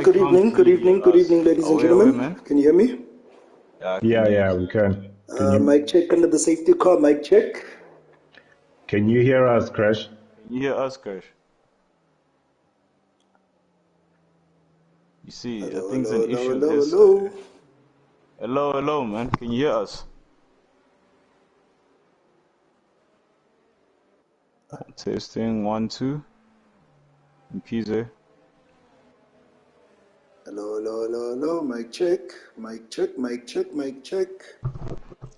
I can't hear Good us. evening, ladies and Away, gentlemen. man. Can you hear me? Yeah, I can Yeah, hear yeah, you. we can. Can you Mic check under the safety car. Mic check. can you hear us, Crash? Can you hear us, Kirsch? You see, I Hello, think it's hello, an hello, issue hello, this side. hello. Hello, man. Can you hear us? Testing 1, 2. Mkize. Hello, hello, hello, hello. Mic check. Mic check. Mic check. Mic check.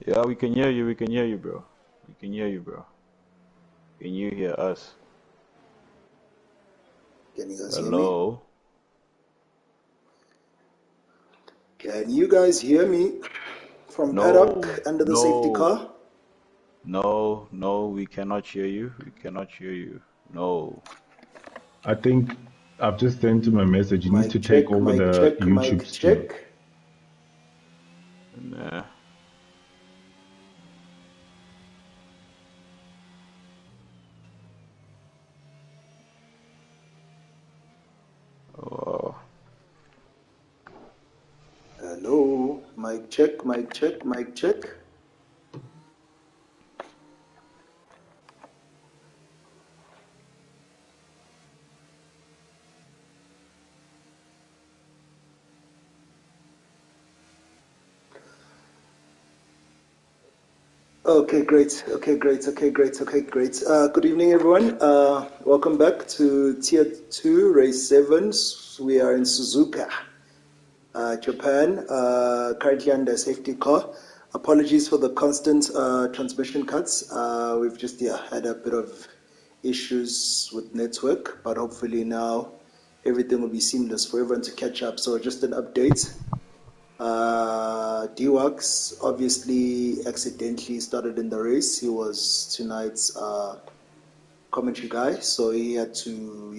Yeah, we can hear you. We can hear you, bro. We can hear you, bro. Can you hear us? Can you guys hear me? Hello. Can you guys hear me from paddock No, under the safety no, car? no. We cannot hear you. We cannot hear you. No. I think I've just sent him a message. He needs to Mic take check. over Mic the check. YouTube Mic stream. check. Nah. Oh. Hello. Mic check. Mic check. Mic check. Okay, great. Okay, great. Okay, great. Okay, great. Good evening, everyone. Welcome back to Tier 2, Race 7. We are in Suzuka, Japan, currently under safety car. Apologies for the constant transmission cuts. We've just had a bit of issues with network, but hopefully now everything will be seamless for everyone to catch up. So just an update. D-Wax obviously accidentally started in the race. He was tonight's commentary guy, so he had to,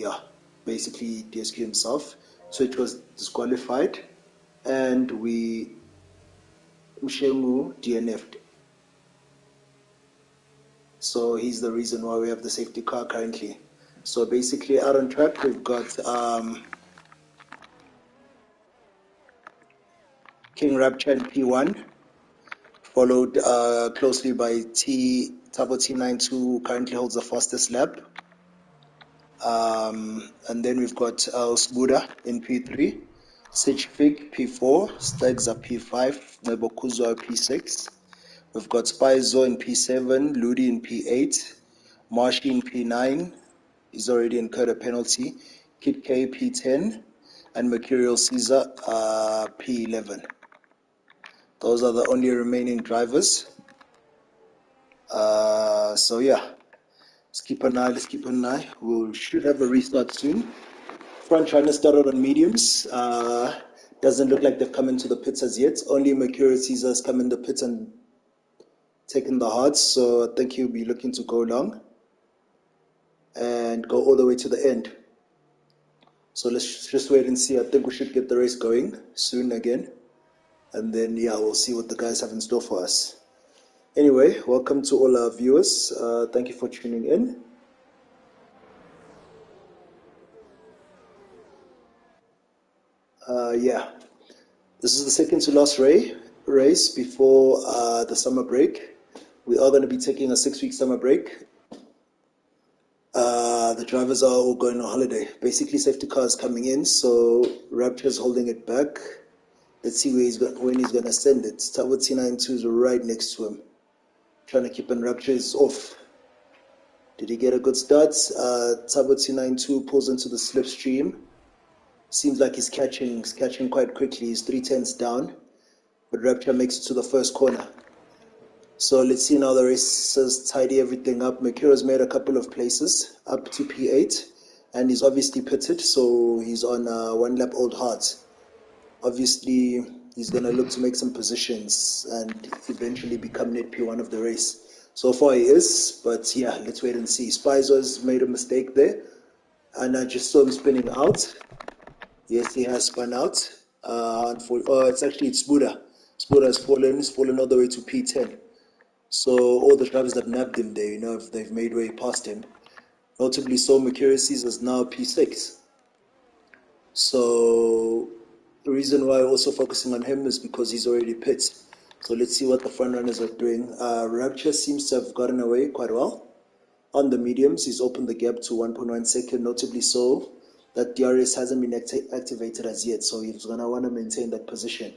basically DSQ himself. Switch was disqualified, and Mshemu DNF'd. So he's the reason why we have the safety car currently. So basically, out on track, we've got King Rapture in P1. Followed closely by Turbo T92, who currently holds the fastest lap. And then we've got Sbuda in P3, Sitchfig P4, Stegza P5, Nebokuzo P6. We've got Spyzo in P7, Ludi in P8, Marshy in P9, he's already incurred a penalty, Kit K P10, and Mercurial Caesar P11. Those are the only remaining drivers. So yeah, let's keep an eye. We should have a restart soon. Front runners started on mediums. Doesn't look like they've come into the pits as yet. Only Mercurial Caesar's come in the pits and taken the hards. So I think he'll be looking to go long and go all the way to the end. So let's just wait and see. I think we should get the race going soon again. And then, we'll see what the guys have in store for us. Anyway, welcome to all our viewers. Thank you for tuning in. This is the second to last race before the summer break. We are going to be taking a 6-week summer break. The drivers are all going on holiday. Basically, safety car is coming in, so Rapture's holding it back. Let's see when he's going to send it. Turbo T92 is right next to him. Trying to keep Rapture is off. Did he get a good start? Turbo T92 pulls into the slipstream. Seems like he's catching quite quickly. He's 3/10 down, but Rapture makes it to the first corner. So let's see now the racers tidy everything up. Mercurio's made a couple of places up to P8, and he's obviously pitted, so he's on one lap old heart. Obviously, he's going to look to make some positions and eventually become net P1 of the race. So far he is, but let's wait and see. Spizo's made a mistake there, and I just saw him spinning out. Yes, he has spun out. It's Buddha. Buddha has fallen all the way to P10. So all the drivers that nabbed him there, if they've made way past him. Notably, so Mercurial Caesar is now P6. So the reason why we're also focusing on him is because he's already pit. So let's see what the front runners are doing. Rapture seems to have gotten away quite well. On the mediums, he's opened the gap to 1.1 second, notably so that DRS hasn't been activated as yet. So he's going to want to maintain that position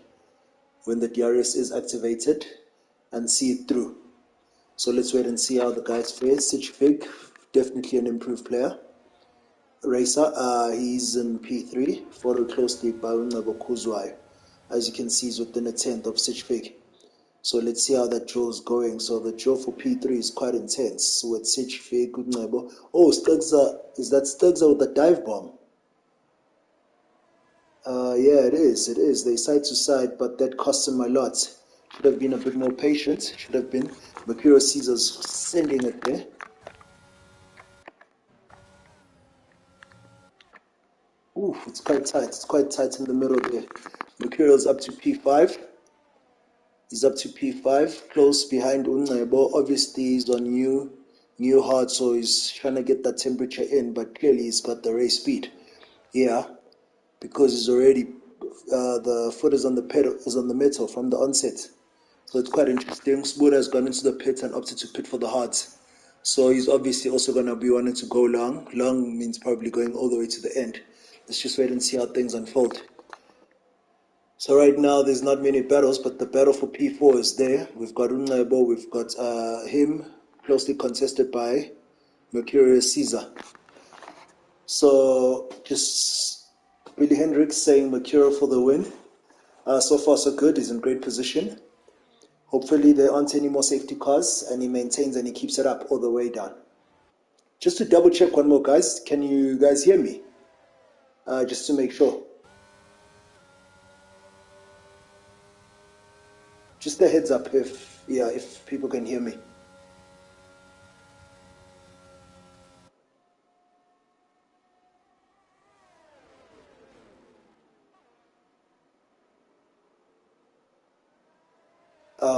when the DRS is activated and see it through. So let's wait and see how the guys fare. Sich Fig, definitely an improved player. Racer, he's in P3, followed closely by Unabo Kuzwai. As you can see, he's within a tenth of Sich Fig. So let's see how that draw is going. So the draw for P3 is quite intense with Sich Fig, Unabo. Oh, Sturgza, is that Sturgza with the dive bomb? Yeah, it is. It is. They side to side, but that cost him a lot. Should have been a bit more patient. Should have been. Mercurio Caesar's sending it there. Ooh, it's quite tight. It's quite tight in the middle there. Mercurio's up to P5. He's up to P5, close behind Uncebo. Obviously, he's on new hard, so he's trying to get that temperature in, but clearly he's got the race speed. Yeah, because he's already, the foot is on the pedal, is on the metal from the onset. So it's quite interesting. Spuda has gone into the pit and opted to pit for the hards. So he's obviously also going to be wanting to go long. Long means probably going all the way to the end. Let's just wait and see how things unfold. So right now there's not many battles, but the battle for P4 is there. We've got Uncebo, we've got him, closely contested by Mercurius Caesar. So just Billy Hendricks saying Mercurio for the win. So far so good, he's in great position. Hopefully there aren't any more safety cars and he maintains and he keeps it up all the way down. Just to double check one more, guys, can you guys hear me? Just to make sure. Just a heads up if people can hear me.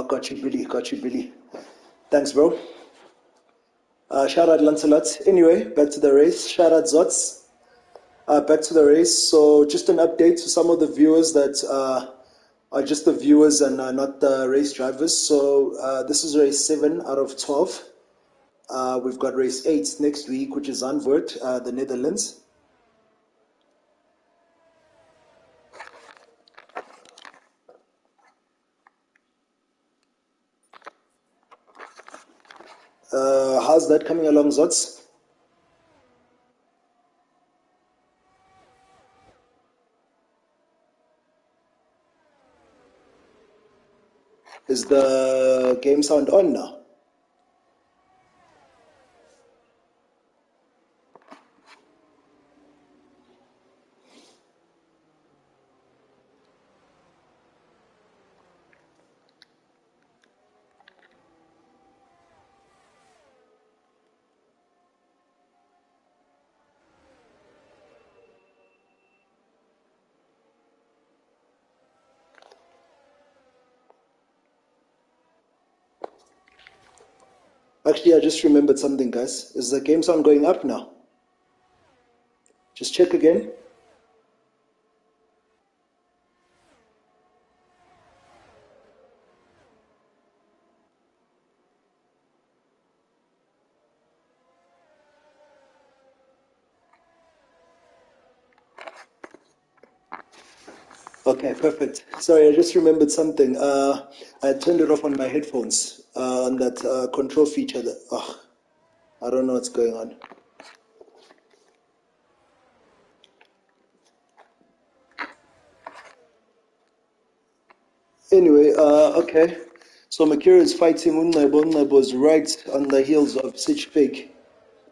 Got you, Billy. Got you, Billy. Thanks, bro. Shout out Lancelot. Anyway, back to the race. Shout out Zots. Back to the race. So, just an update to some of the viewers that are just the viewers and not the race drivers. So, this is race 7 out of 12. We've got race 8 next week, which is Zandvoort, the Netherlands. How's that coming along, Zots? Is the game sound on now? Actually, I just remembered something, guys. Is the game sound going up now? Just check again. Okay, perfect. Sorry, I just remembered something. I turned it off on my headphones on that control feature. I don't know what's going on. Anyway, okay. So Mercurio is fighting Uncebo. Uncebo is right on the heels of Sich Fig.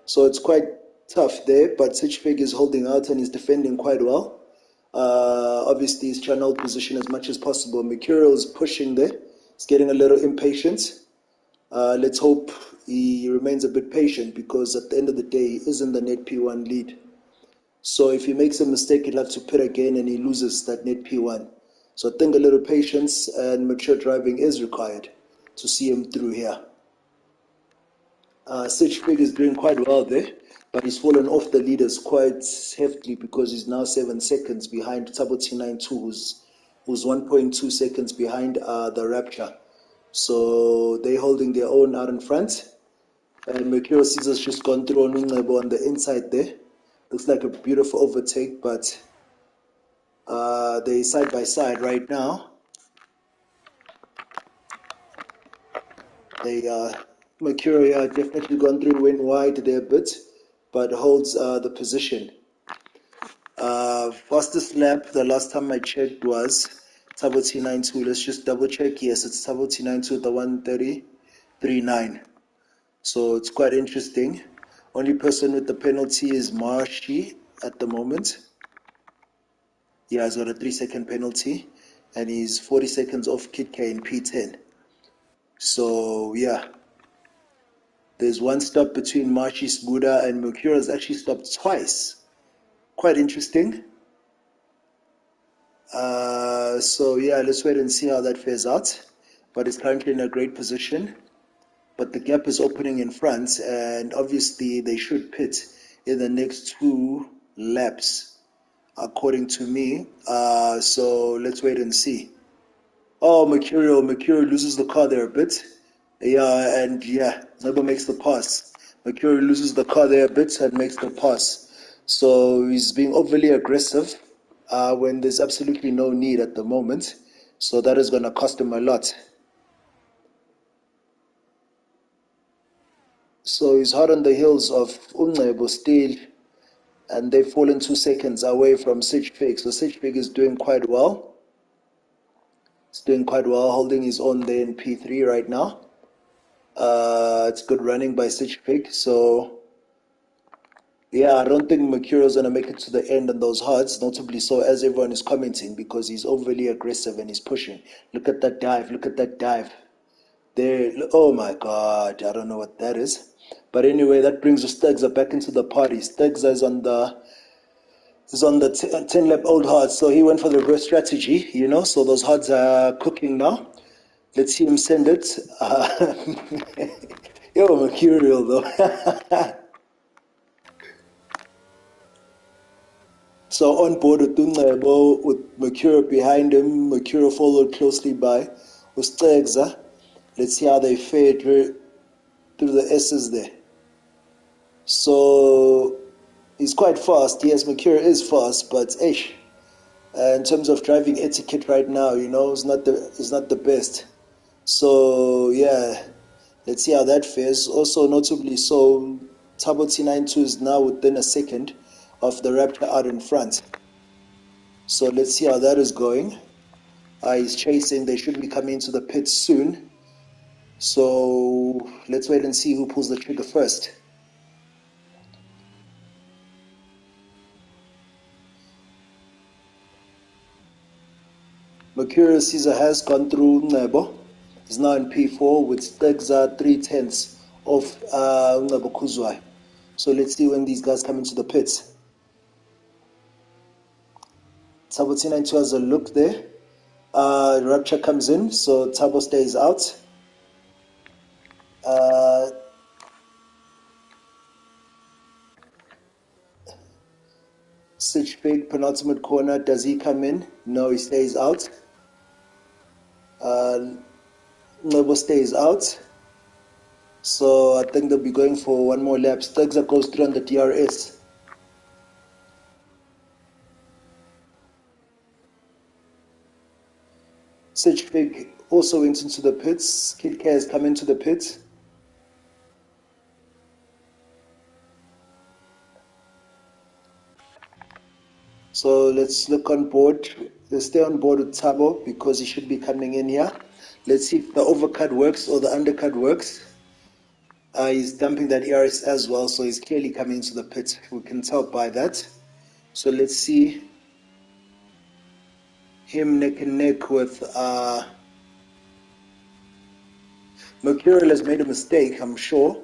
So it's quite tough there, but Sich Fig is holding out and he's defending quite well. Obviously, he's trying to hold position as much as possible. Mercurio is pushing there. He's getting a little impatient. Let's hope he remains a bit patient because at the end of the day, he is in the net P1 lead. So if he makes a mistake, he'll have to pit again and he loses that net P1. So I think a little patience and mature driving is required to see him through here. Sitchfig is doing quite well there, but he's fallen off the leaders quite heftily because he's now 7 seconds behind Tabo T92, who's 1.2 seconds behind the Rapture. So they're holding their own out in front. And Mercurial Caesar's just gone through on Ungebo on the inside there. Looks like a beautiful overtake, but they're side by side right now. They Mercury definitely gone through, went wide there a bit, but holds the position. Fastest lap the last time I checked was Tabo T92. Let's just double check. Yes, it's Tabo T92, the 1:33.9. So it's quite interesting. Only person with the penalty is Marshy at the moment. Yeah, he's got a 3-second penalty, and he's 40 seconds off Kit K in P10. So yeah, there's one stop between Marshy's Buddha and Mercurial's actually stopped twice. Quite interesting. So yeah, let's wait and see how that fares out. But it's currently in a great position. But the gap is opening in front, and obviously they should pit in the next 2 laps, according to me. So let's wait and see. Oh, Mercurial loses the car there a bit. Yeah, and yeah, Zebo makes the pass. Mercurial loses the car there a bit and makes the pass. So he's being overly aggressive when there's absolutely no need at the moment. So that is going to cost him a lot. So he's hard on the heels of Ungebo still, and they've fallen 2 seconds away from Sitchfig. So Sitchfig is doing quite well. He's doing quite well, holding his own there in P3 right now. It's good running by Sitchfig. So yeah, I don't think Mercurio's going to make it to the end on those hards, notably so as everyone is commenting, because he's overly aggressive and he's pushing. Look at that dive, look at that dive. There, oh my God, I don't know what that is. But anyway, that brings Stegza back into the party. Stegza is on the 10 lap old hard, so he went for the reverse strategy, so those hards are cooking now. Let's see him send it. Yo, Mercurial though. So on board with Ungebo, with Mercurial behind him, Mercurial followed closely by Stegza. Let's see how they fare through the S's there. So he's quite fast. Yes, Mercurial is fast, but in terms of driving etiquette right now, it's not the best. So yeah, let's see how that fares. Also notably so, Tabo T92 is now within a second of the Raptor out in front. So let's see how that is going. He's chasing. They should be coming into the pits soon. So let's wait and see who pulls the trigger first. Mercurial Caesar has gone through Ungebo. He's now in P4 with Stegza 3/10 of Ungebo Kuzwai. So let's see when these guys come into the pits. Tabo T92 has a look there. Rapture comes in, so Tabo stays out. Sitchfig, penultimate corner, does he come in? No, he stays out. Nobo stays out. So I think they'll be going for one more lap. Stegza goes through on the DRS. Sitchfig also went into the pits. Kid K has come into the pits. So let's look on board. Let's stay on board with Tabo because he should be coming in here. Let's see if the overcut works or the undercut works. He's dumping that ERS as well, so he's clearly coming into the pit. We can tell by that. So let's see him neck and neck with Mercurial has made a mistake, I'm sure.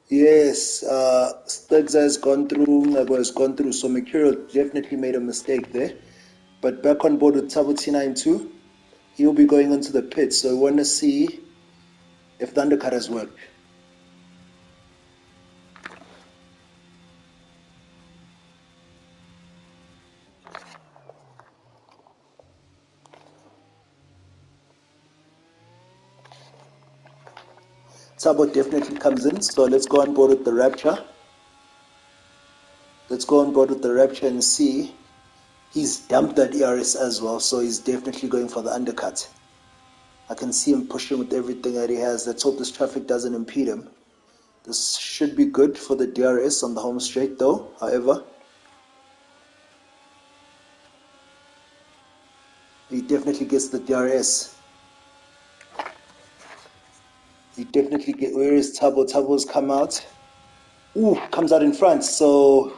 Yes, Stegza has gone through, so Mercurial definitely made a mistake there. But back on board with Tabo T92, he'll be going into the pit, so we want to see if the undercut has worked. Tabo definitely comes in, so let's go on board with the Rapture. Let's go on board with the Rapture and see. He's dumped that ERS as well, so he's definitely going for the undercut. I can see him pushing with everything that he has. Let's hope this traffic doesn't impede him. This should be good for the DRS on the home straight though, however. He definitely gets the DRS. He definitely get. Where is Tabo? Tabo's come out. Ooh, comes out in front. So,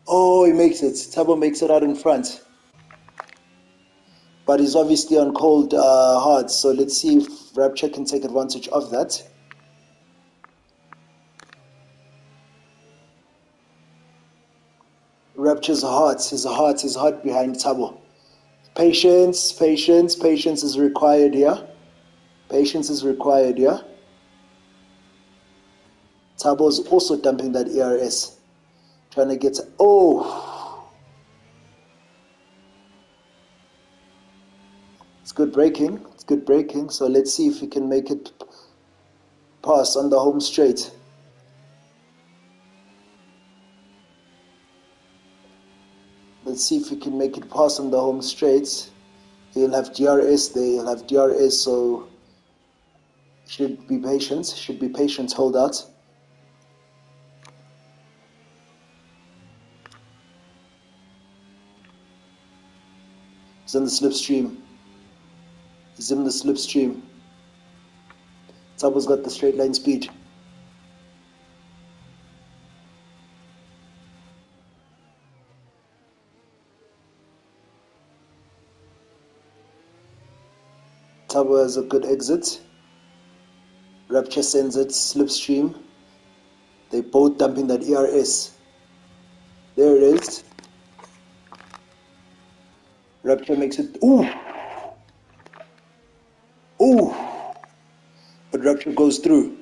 oh, he makes it. Tabo makes it out in front. But he's obviously on cold hard. So let's see if Rapture can take advantage of that. Rapture's heart. His heart behind Tabo. Patience, patience, patience is required here. Patience is required here. Tabo's also dumping that ERS. Trying to get... Oh! It's good braking. It's good braking. So let's see if he can make it pass on the home straight. Let's see if he can make it pass on the home straight. He'll have DRS there. He'll have DRS, so... Should be patient. Should be patient. Hold out. He's in the slipstream. He's in the slipstream. Tabo's got the straight line speed. Tabo has a good exit. Rapture sends it slipstream. They both dumping that ERS. There it is. Rapture makes it. Ooh! Ooh! But Rapture goes through.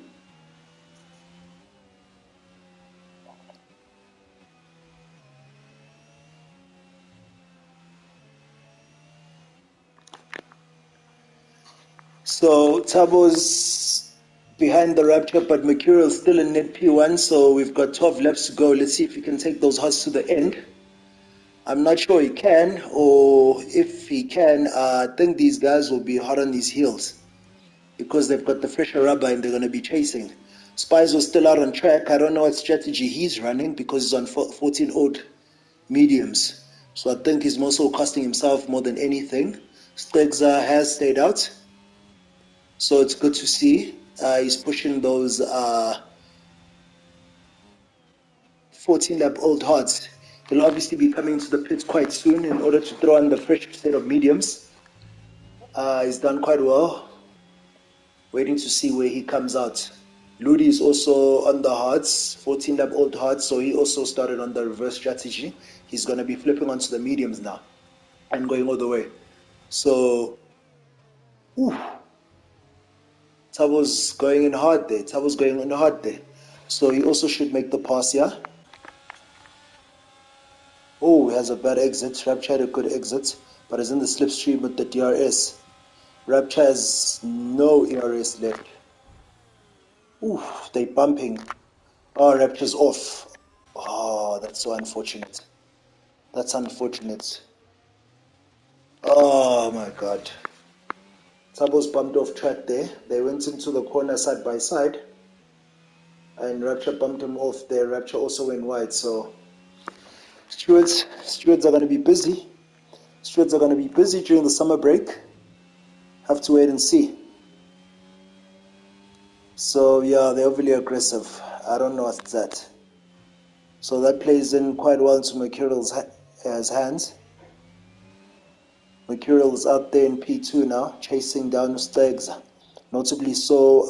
So Tabo's behind the Rapture, but Mercurial's still in net P1, so we've got 12 laps to go. Let's see if he can take those horses to the end. I'm not sure he can, or if he can, I think these guys will be hot on these heels because they've got the fresher rubber and they're going to be chasing. Spies was still out on track. I don't know what strategy he's running because he's on 14 odd mediums. So I think he's more so costing himself more than anything. Stegza has stayed out. So it's good to see. He's pushing those 14-lap-old hearts. He'll obviously be coming to the pits quite soon in order to throw on the fresh set of mediums. He's done quite well. Waiting to see where he comes out. Ludi is also on the hearts, 14-lap-old hearts, so he also started on the reverse strategy. He's going to be flipping onto the mediums now and going all the way. So, Tabo's going in hard there. Tabo's going in hard there. So he also should make the pass here. Oh, he has a bad exit. Rapture had a good exit, but is in the slipstream with the DRS. Rapture has no ERS left. Oof, they bumping. Oh, Rapture's off. Oh, that's so unfortunate. That's unfortunate. Oh my god. Tabo's bumped off track there. They went into the corner side by side. And Rapture bumped him off there. Rapture also went wide, so stewards are going to be busy. Stewards are going to be busy during the summer break. Have to wait and see. So yeah, they're overly aggressive. I don't know what's that. So that plays in quite well into Mercurial's hands. Mercurial is out there in P2 now, chasing down Stegs. Notably so,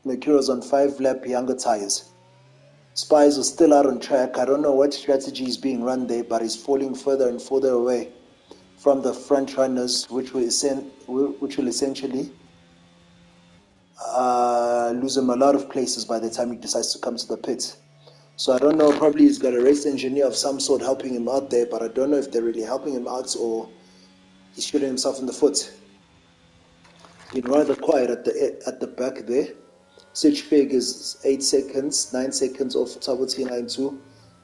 Mercurial's on 5-lap younger tires. Spies are still out on track. I don't know what strategy is being run there, but he's falling further and further away from the front runners, which will essentially lose him a lot of places by the time he decides to come to the pits. So I don't know, probably he's got a race engineer of some sort helping him out there, but I don't know if they're really helping him out or he's shooting himself in the foot. Been rather quiet at the back there. Switch Fig is 8 seconds, 9 seconds off Tabo T92.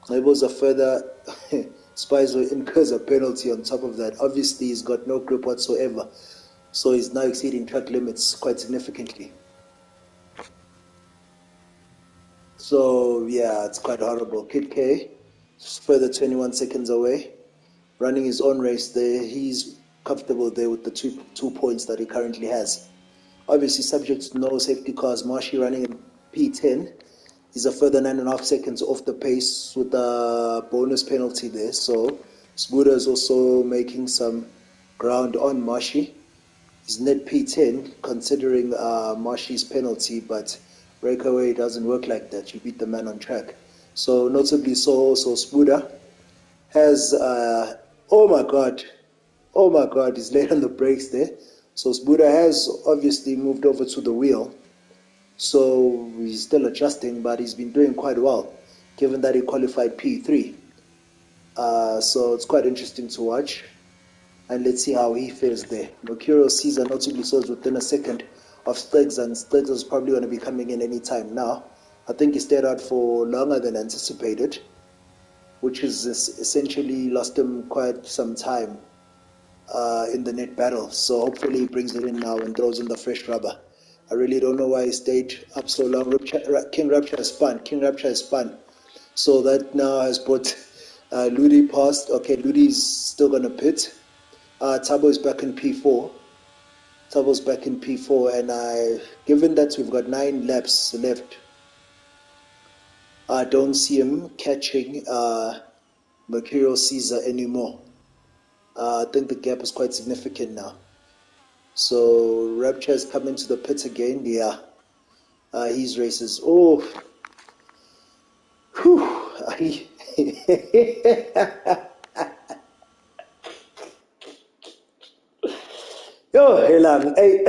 Enables a further Spizo incurs a penalty on top of that. Obviously, he's got no grip whatsoever, so he's now exceeding track limits quite significantly. So, yeah, it's quite horrible. Kid K is further 21 seconds away, running his own race there. He's comfortable there with the two points that he currently has. Obviously, subject to no safety cars, Marshy running in P10 is a further 9.5 seconds off the pace with a bonus penalty there. So, Sbuda is also making some ground on Marshy. He's net P10 considering Marshy's penalty, but breakaway doesn't work like that. You beat the man on track. So, notably so also Sbuda has, oh my God, he's late on the brakes there. So Sbuda has obviously moved over to the wheel. So he's still adjusting, but he's been doing quite well, given that he qualified P3. So it's quite interesting to watch. And let's see how he fares there. Mercurial Caesar notably so is within a second of Stiggs, and Stiggs is probably going to be coming in any time now. I think he stayed out for longer than anticipated, which is essentially lost him quite some time in the net battle. So hopefully he brings it in now and throws in the fresh rubber. I really don't know why he stayed up so long. King Rapture has spun. So that now has brought Ludi past. Okay, Ludi's still going to pit. Tabo is back in P4. And given that we've got 9 laps left, I don't see him catching Mercurial Caesar anymore. I think the gap is quite significant now. So Rapture has come into the pit again. Yeah, his races. Oh, whew. Yo, Helan, hey,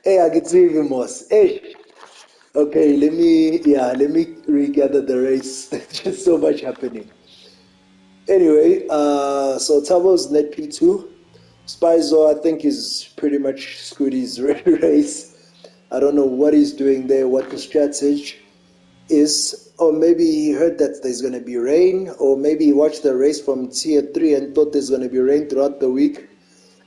hey, I can see him, Moss. Hey, okay, let me regather the race. There's just so much happening. Anyway, so Tabo's net P2. Spizo, I think, is pretty much screwed his race. I don't know what he's doing there, what the strategy is. Or maybe he heard that there's going to be rain, or maybe he watched the race from tier 3 and thought there's going to be rain throughout the week.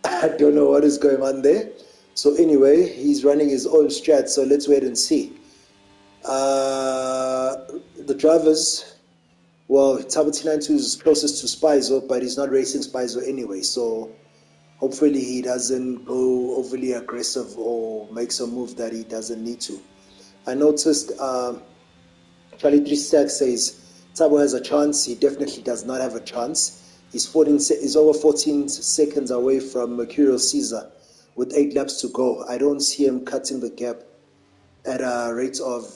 I don't know what is going on there. So anyway, he's running his own strat, so let's wait and see. The drivers, well, Tabatina2 is closest to Spizo, but he's not racing Spizo anyway, so hopefully he doesn't go overly aggressive or make some move that he doesn't need to. I noticed Charlie 3 Stack says Tabo has a chance. He definitely does not have a chance. He's over 14 seconds away from Mercurial Caesar with 8 laps to go. I don't see him cutting the gap at a rate of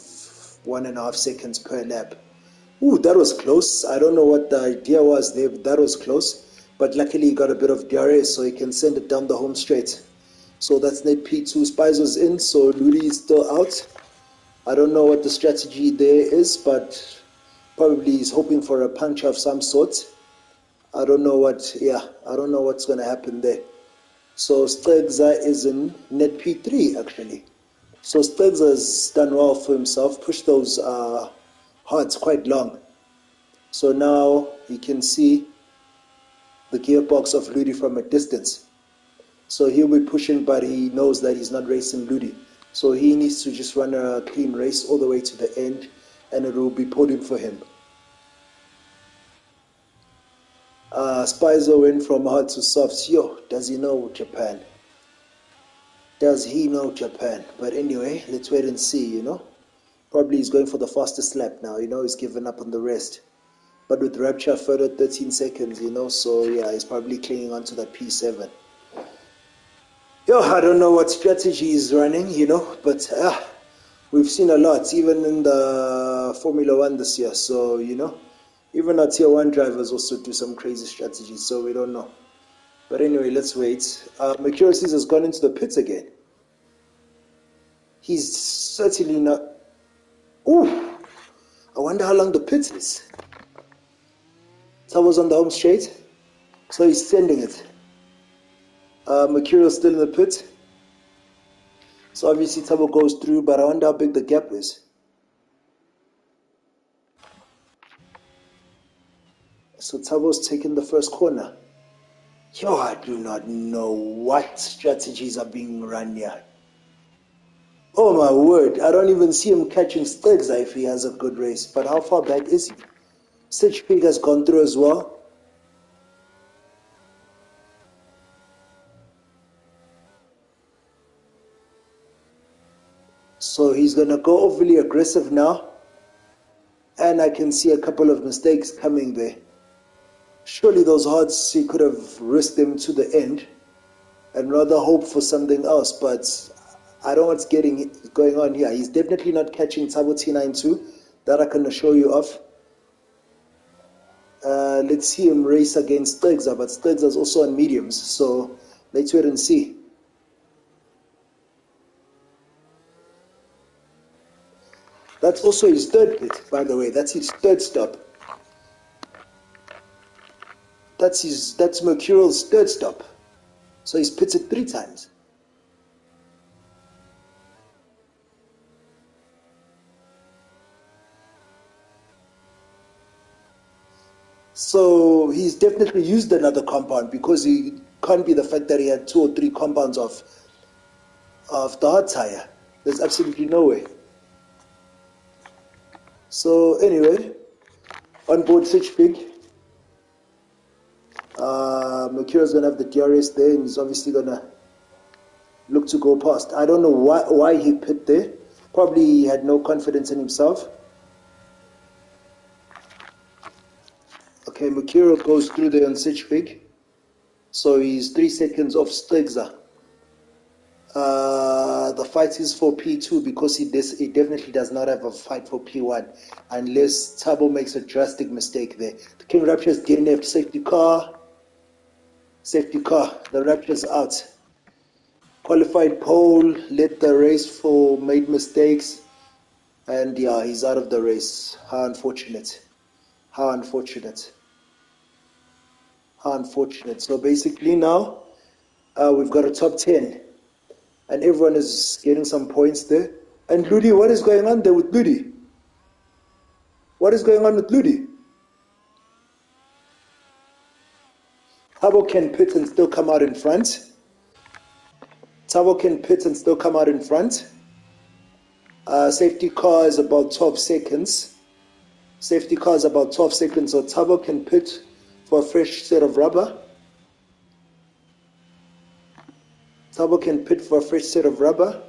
1.5 seconds per lap. Ooh, that was close. I don't know what the idea was there, but that was close. But luckily he got a bit of DRS, so he can send it down the home straight. So that's net P2. Spizo's in, so Ludi is still out. I don't know what the strategy there is, but probably he's hoping for a punch of some sort. I don't know what's going to happen there. So Stegza is in net P3 actually. So Stegza has done well for himself, pushed those hearts quite long. So now you can see the gearbox of Ludi from a distance. So he'll be pushing, but he knows that he's not racing Ludi. So he needs to just run a clean race all the way to the end, and it will be podium for him. Spizo went from hard to soft. Yo, does he know Japan? But anyway, let's wait and see, Probably he's going for the fastest lap now, he's given up on the rest. But with Rapture further 13 seconds, so yeah, he's probably clinging on to that P7. Yo, I don't know what strategy he's running, but we've seen a lot, even in the Formula 1 this year. So, even our Tier 1 drivers also do some crazy strategies, so we don't know. But anyway, let's wait. Mercurial has gone into the pits again. He's certainly not... Ooh! I wonder how long the pit is. Tabo's on the home straight, so he's sending it. Mercurial's still in the pit. So obviously Tabo goes through, but I wonder how big the gap is. So Tabo's taking the first corner. Yo, I do not know what strategies are being run here. Oh my word, I don't even see him catching Stigza if he has a good race. But how far back is he? Stitch Pig has gone through as well. So he's going to go overly aggressive now. And I can see a couple of mistakes coming there. Surely those odds, he could have risked them to the end and rather hope for something else. But I don't know what's going on here. He's definitely not catching Tabo T92. That I can assure you of. Let's see him race against Stigza, but Stigza's also on mediums. So let's wait and see. That's also his third pit, by the way. That's his third stop. That's Mercurial's third stop. So he's pitted 3 times. So he's definitely used another compound because he can't be the fact that he had 2 or 3 compounds of the hard tire. There's absolutely no way. So anyway, on board Stitch Pig. Mercurial's going to have the DRS there and he's obviously going to look to go past. I don't know why he pit there. Probably he had no confidence in himself. Okay, Mercurial goes through there on Stitch Pig. So he's 3 seconds off Stigza. The fight is for P2 because he definitely does not have a fight for P1 unless Tabo makes a drastic mistake there. The King Rapture's DNF, safety car. Safety car, the Rapture's out. Qualified pole, led the race for made mistakes. And yeah, he's out of the race. How unfortunate. How unfortunate. How unfortunate. So basically now, we've got a top 10. And everyone is getting some points there. And Ludi, what is going on there with Ludi? What is going on with Ludi? Tabo can pit and still come out in front. Tabo can pit and still come out in front. Safety car is about 12 seconds. Safety car is about 12 seconds. So Tabo can pit for a fresh set of rubber. Tabo can pit for a fresh set of rubber.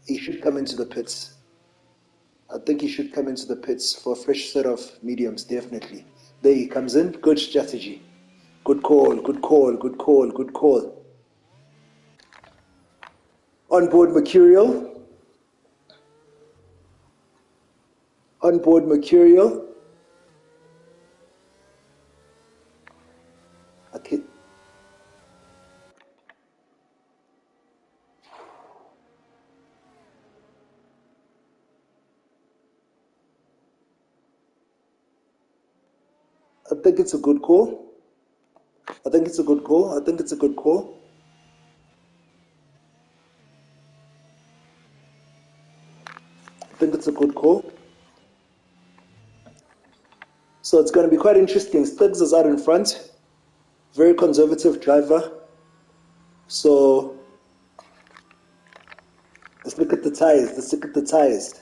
He should come into the pits. I think he should come into the pits for a fresh set of mediums, definitely. There he comes in. Good strategy. Good call, good call, good call, good call. On board Mercurial. On board Mercurial. Okay. I think it's a good call. I think it's a good call. I think it's a good call. I think it's a good call. So it's going to be quite interesting. Stiggs is out in front. Very conservative driver. So let's look at the tires. Let's look at the tires.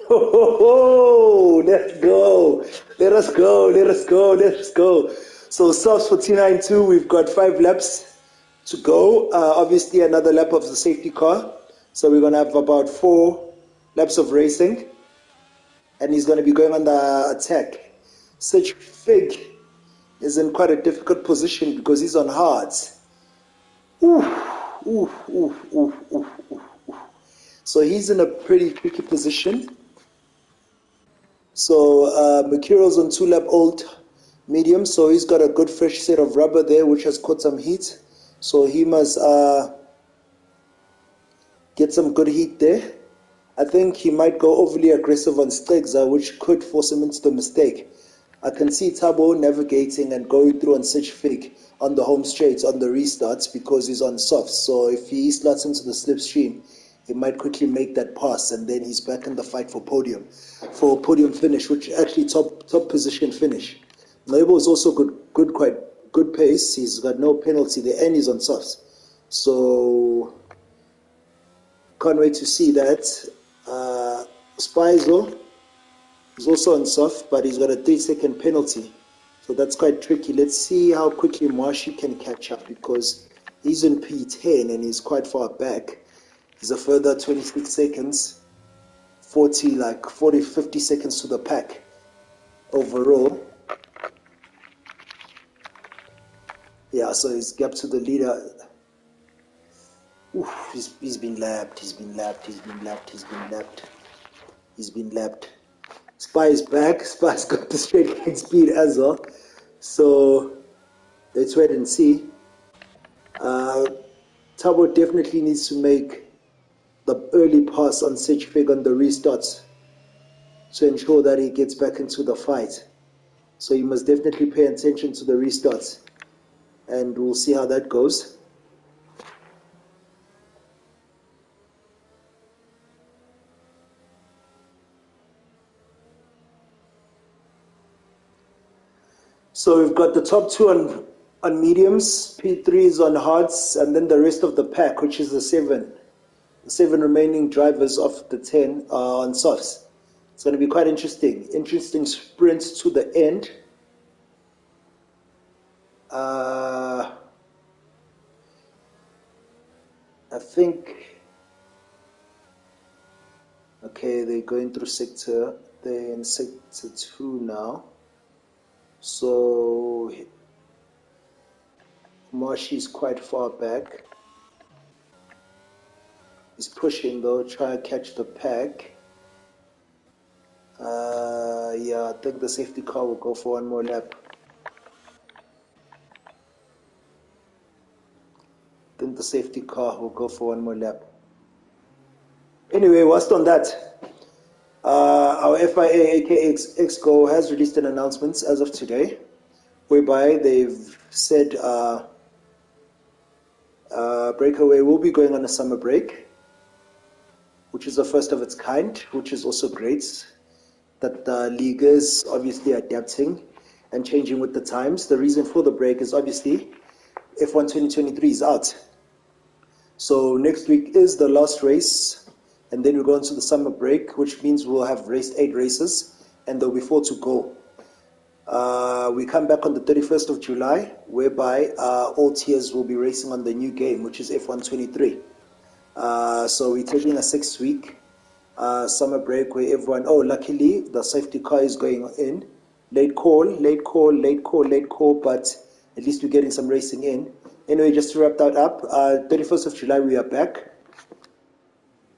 Oh, let's go. Let us go. Let us go. Let us go. So softs for T92, we've got 5 laps to go. Obviously another lap of the safety car. So we're going to have about 4 laps of racing. And he's going to be going on the attack. Such Fig is in quite a difficult position because he's on hards. So he's in a pretty tricky position. So Mercurial's on 2 lap old medium, so he's got a good fresh set of rubber there which has caught some heat. So he must get some good heat there. I think he might go overly aggressive on Stigza, which could force him into the mistake. I can see Thabo navigating and going through on Sich Fig on the home straight on the restarts because he's on softs. So if he slots into the slipstream, he might quickly make that pass, and then he's back in the fight for podium finish, which actually top position finish. Noibo is also quite good pace. He's got no penalty there, and he's on softs. So can't wait to see that. Spizo is also on soft, but he's got a 3-second penalty. So that's quite tricky. Let's see how quickly Marshy can catch up, because he's in P10 and he's quite far back. He's a further 26 seconds, 50 seconds to the pack overall. Yeah, so his gap to the leader. Oof, he's been lapped. Spy is back. Spy's got the straight line speed as well. So let's wait and see. Thabo definitely needs to make the early pass on Sich Fig on the restarts to ensure that he gets back into the fight. So you must definitely pay attention to the restarts, and we'll see how that goes. So we've got the top two on mediums, P3s on hards, and then the rest of the pack, which is the seven remaining drivers of the 10 on softs. It's going to be quite interesting. Interesting sprint to the end. I think, okay, they're going through they're in sector 2 now. So Marshy is quite far back. He's pushing though, trying to catch the pack. Yeah, I think the safety car will go for one more lap. Anyway, whilst on that, our FIA, aka XGO, has released an announcement as of today, whereby they've said Breakaway will be going on a summer break, which is the first of its kind, which is also great that the league is obviously adapting and changing with the times. The reason for the break is obviously F1 2023 is out. So next week is the last race, and then we go into the summer break, which means we'll have raced 8 races, and there'll be 4 to go. We come back on the 31st of July, whereby all tiers will be racing on the new game, which is F1 23. So we're taking a 6-week summer break where everyone, luckily the safety car is going in. Late call, but at least we're getting some racing in. Anyway, just to wrap that up, 31st of July we are back.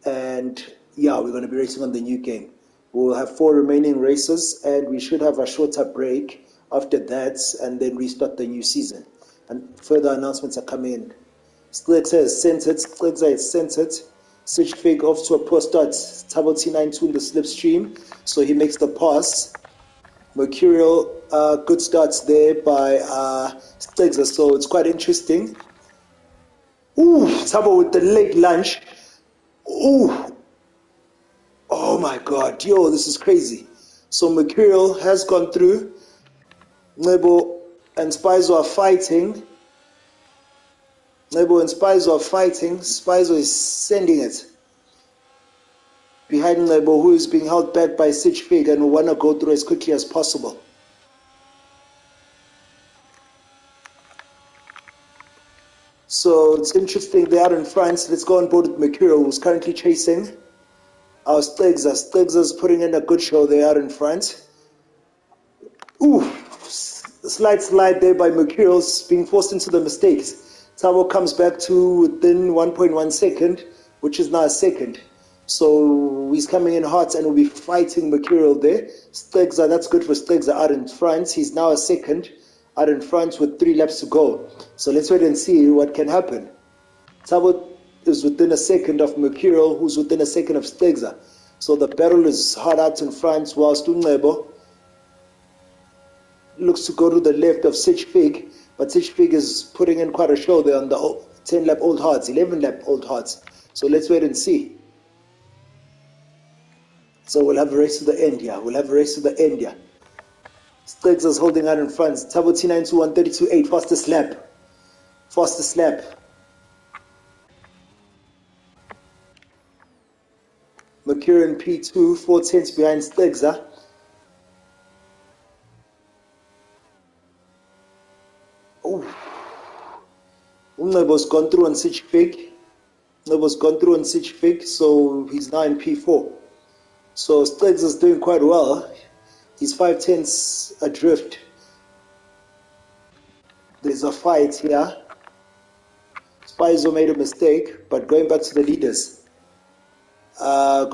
And yeah, we're going to be racing on the new game. We'll have 4 remaining races, and we should have a shorter break after that, and then restart the new season. And further announcements are coming in. Splitter is centered, Sich Fig off to a poor start. Thabo T92 in the slipstream, so he makes the pass. Mercurial, good starts there by Stegzer, so it's quite interesting. Ooh, Thabo with the leg lunge. Ooh, oh my god, yo, this is crazy. So Mercurial has gone through. Nebo and Spizo are fighting. Spizo is sending it behind Nebo, who is being held back by Sich Fig and will want to go through as quickly as possible. So it's interesting, they are in front. Let's go on board with Mercurial, who's currently chasing our Stegzer. Stegzer's putting in a good show. They are in front. Ooh, slight slide there by Mercurial, being forced into the mistakes. Thabo comes back to within 1.1 second, which is now a second. So he's coming in hot and will be fighting Mercurial there. Stegzer, that's good for Stegzer out in front. He's now a second out in front with 3 laps to go. So let's wait and see what can happen. Thabo is within a second of Mercurial, who's within a second of Stegzer. So the battle is hard out in front, whilst Unebo looks to go to the left of Sich Fig, but Sich Fig is putting in quite a show there on the 10 lap Old Hearts, 11 lap Old Hearts. So let's wait and see. So we'll have a race to the end here. We'll have a race to the end here. Stiggs is holding out in front. Tabo T92 132.8, fastest lap. Fastest lap. Mercury P2, 4 tenths behind Stiggs. Unebo's gone through on Sich Fig. Unebo's gone through on Sich Fig, so he's now in P4. So Stiggs is doing quite well. He's 5 tenths adrift. There's a fight here. Spizo made a mistake, but going back to the leaders. I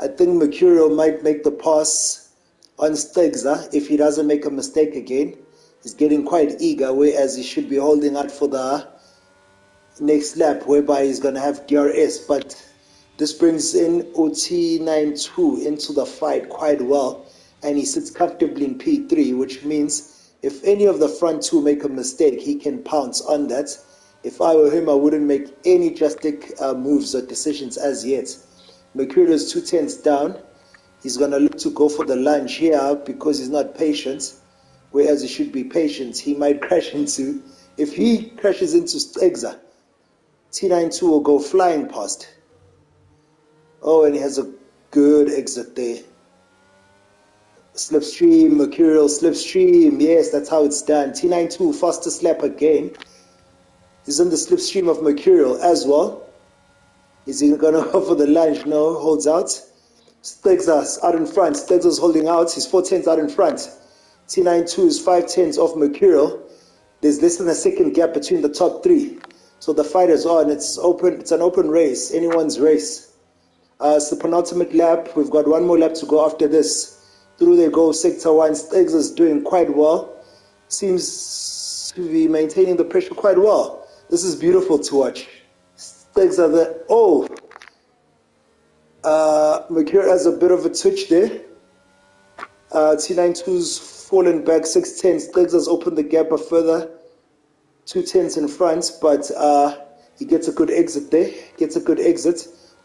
think Mercurial might make the pass on Stiggs if he doesn't make a mistake again. He's getting quite eager, whereas he should be holding out for the next lap, whereby he's going to have DRS. But this brings in OT92 into the fight quite well, and he sits comfortably in P3, which means if any of the front two make a mistake, he can pounce on that. If I were him, I wouldn't make any drastic moves or decisions as yet. Mercurial is 2 tenths down. He's going to look to go for the lunge here because he's not patient, whereas he should be patient. He might crash into, if he crashes into Stiggs, T92 will go flying past. Oh, and he has a good exit there. Slipstream, Mercurial slipstream. Yes, that's how it's done. T92, fastest lap again. He's in the slipstream of Mercurial as well. Is he going to go for the lunge? No, holds out. Stiggs out in front. Stiggs is holding out. He's 4 tenths out in front. T92 is 5 tenths off Mercurial. There's less than a second gap between the top three. So the fight is on. It's open. It's an open race. Anyone's race. It's the penultimate lap. We've got one more lap to go after this. Through they go, Sector 1. Stiggs is doing quite well. Seems to be maintaining the pressure quite well. This is beautiful to watch. Stiggs are there. Oh! Mercurial has a bit of a twitch there. T92's fallen back 6 tenths. Stiggs has opened the gap a further 2 tenths in front, but he gets a good exit there.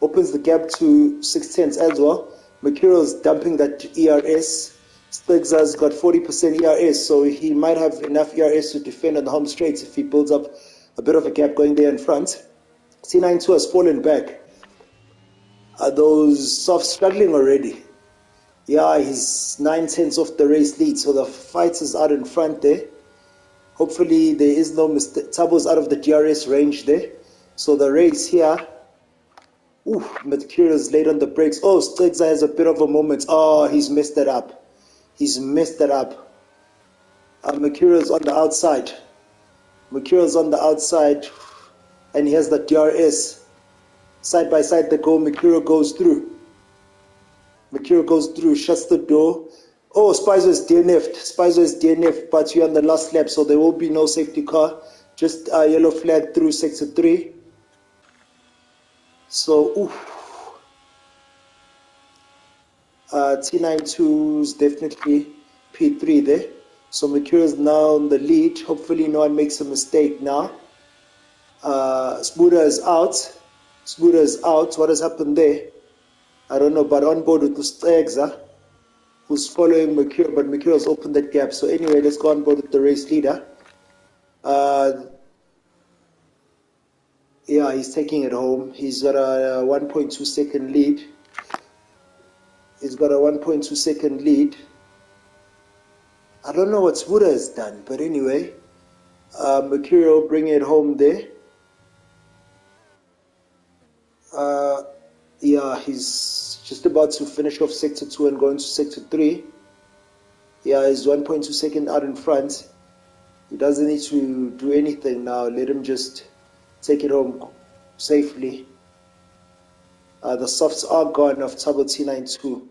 Opens the gap to 6 tenths as well. Mercurial's dumping that ERS. Stiggs has got 40% ERS, so he might have enough ERS to defend on the home straight if he builds up a bit of a gap going there in front. T92 has fallen back. Are those soft struggling already? Yeah, he's 9 tenths off the race lead, so the fight is out in front there. Hopefully there is no mistake. Tabo's out of the DRS range there. So the race here, Mercurial's late on the brakes. Oh, Stiggs has a bit of a moment. Oh, he's messed it up. Mercurial's on the outside. And he has the DRS. Side by side they go. Mercurial goes through, shuts the door. Oh, Spizo is DNF'd, but you're on the last lap, so there will be no safety car. Just a yellow flag through sector 3. So, T92's definitely P3 there. So Mercurial is now on the lead. Hopefully no one makes a mistake now. Smuda is out. What has happened there? I don't know, but on board with the Stiggs, who's following Mercurial, but Mercurial's opened that gap. So anyway, let's go on board with the race leader. Yeah, he's taking it home. He's got a 1.2 second lead. I don't know what Smuda has done, but anyway, Mercurial bringing it home there. Yeah, he's just about to finish off sector 2 and go into sector 3. Yeah, he's 1.2 second out in front. He doesn't need to do anything now. Let him just take it home safely. The softs are gone of Tabo T92.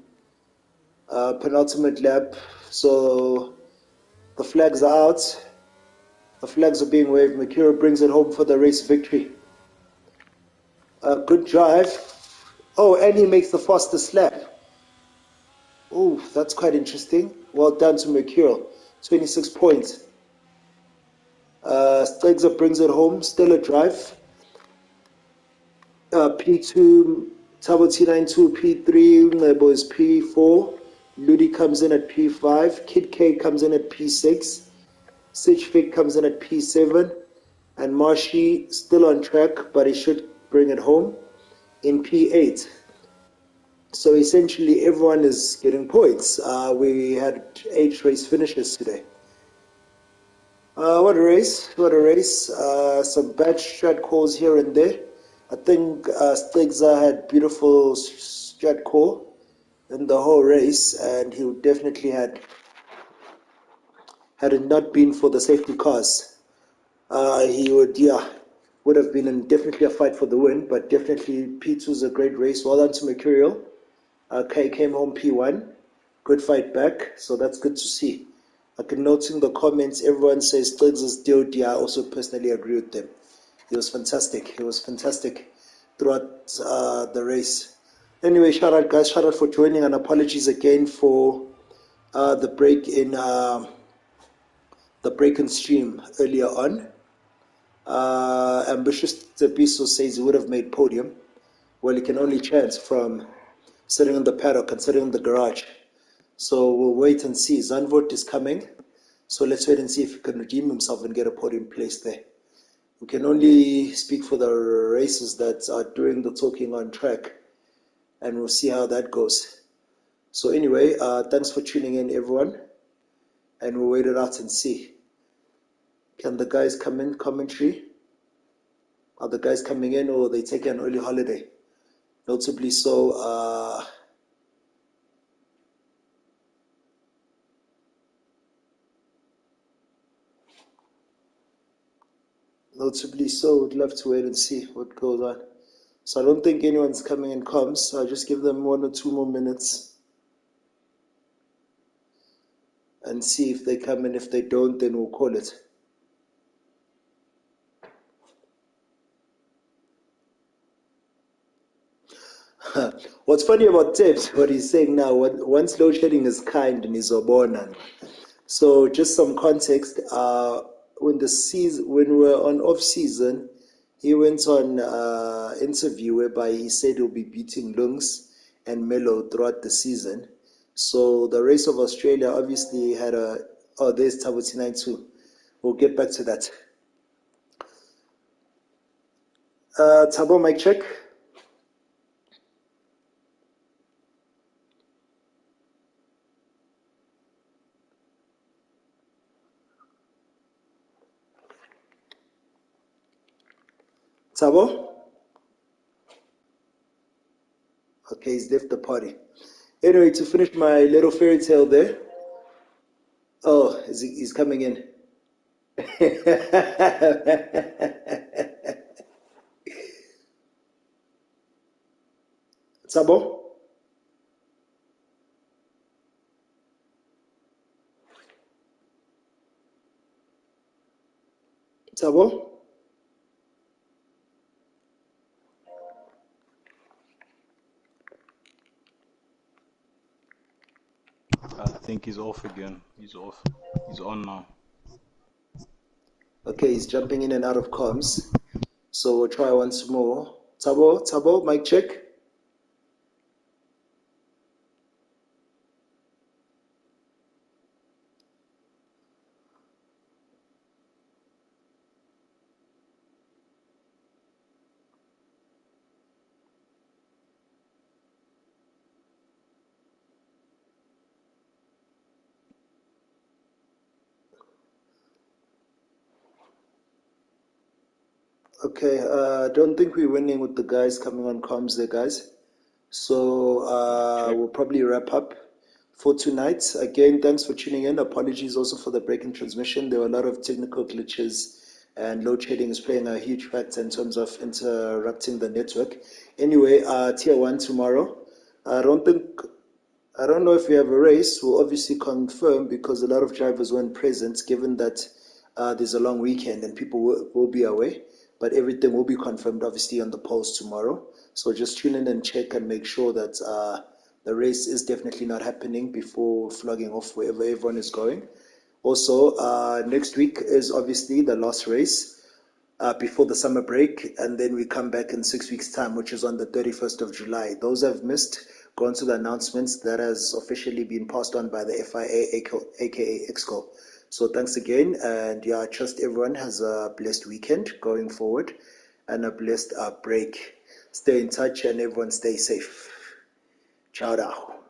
Penultimate lap. So the flags are out. The flags are being waved. Mercurial brings it home for the race victory. Good drive. Oh, and he makes the fastest lap. Oh, that's quite interesting. Well done to Mercurial. 26 points. Stegzer brings it home. Stellar drive. P2, Tabo T92, P3, Nebo is P4. Ludi comes in at P5. Kid K comes in at P6. Sitchfig comes in at P7. And Marshy still on track, but he should bring it home in P8. So essentially, everyone is getting points. We had 8 race finishes today. What a race! What a race! Some bad strat calls here and there. I think Stegza had beautiful strat call in the whole race, and he would definitely had it not been for the safety cars, he would have been in definitely a fight for the win. But definitely P2 is a great race. Well done to Mercurial. K came home P1. Good fight back, so that's good to see. I can note in the comments everyone says Stegza's DOD. I also personally agree with them. He was fantastic. He was fantastic throughout the race. Anyway, shout out guys, shout out for joining, and apologies again for the break in stream earlier on. Ambitious Tsepiso says he would have made podium. Well, he can only chance from sitting in the paddock and sitting in the garage. So we'll wait and see. Zandvoort is coming, so let's wait and see if he can redeem himself and get a podium place there. We can only speak for the races that are doing the talking on track, and we'll see how that goes. So anyway, thanks for tuning in, everyone, and we'll wait it out and see. Can the guys come in commentary? Are the guys coming in, or are they taking an early holiday? Notably so, would love to wait and see what goes on. So I don't think anyone's coming in comms, so I'll just give them 1 or 2 more minutes and see if they come in. If they don't, then we'll call it. What's funny about Tips, what he's saying now, once load shedding is kind and is obona. So just some context, when we were on off season, he went on interview whereby he said he'll be beating Lungs and Melo throughout the season. So the race of Australia obviously had there's Tabo T9 too. We'll get back to that. Tabo, mic check. Tabo? Okay, he's left the party. Anyway, to finish my little fairy tale there. Oh, he's coming in. Tabo? Tabo? I think he's off again. He's off. He's on now. Okay, he's jumping in and out of comms. So we'll try once more. Tabo, mic check. Okay, don't think we're winning with the guys coming on comms there, guys. So we'll probably wrap up for tonight. Again, thanks for tuning in. Apologies also for the break in transmission. There were a lot of technical glitches, and load shedding is playing a huge factor in terms of interrupting the network. Anyway, tier 1 tomorrow. I don't know if we have a race. We'll obviously confirm because a lot of drivers weren't present, given that there's a long weekend and people will be away. But everything will be confirmed, obviously, on the polls tomorrow. So just tune in and check and make sure that The race is definitely not happening before flogging off wherever everyone is going. Also, next week is obviously the last race before the summer break, and then we come back in 6 weeks' time, which is on the 31st of July. Those have missed, go on to the announcements that has officially been passed on by the FIA, aka Exco. So thanks again, and yeah, I trust everyone has a blessed weekend going forward and a blessed break. Stay in touch and everyone stay safe. Ciao now.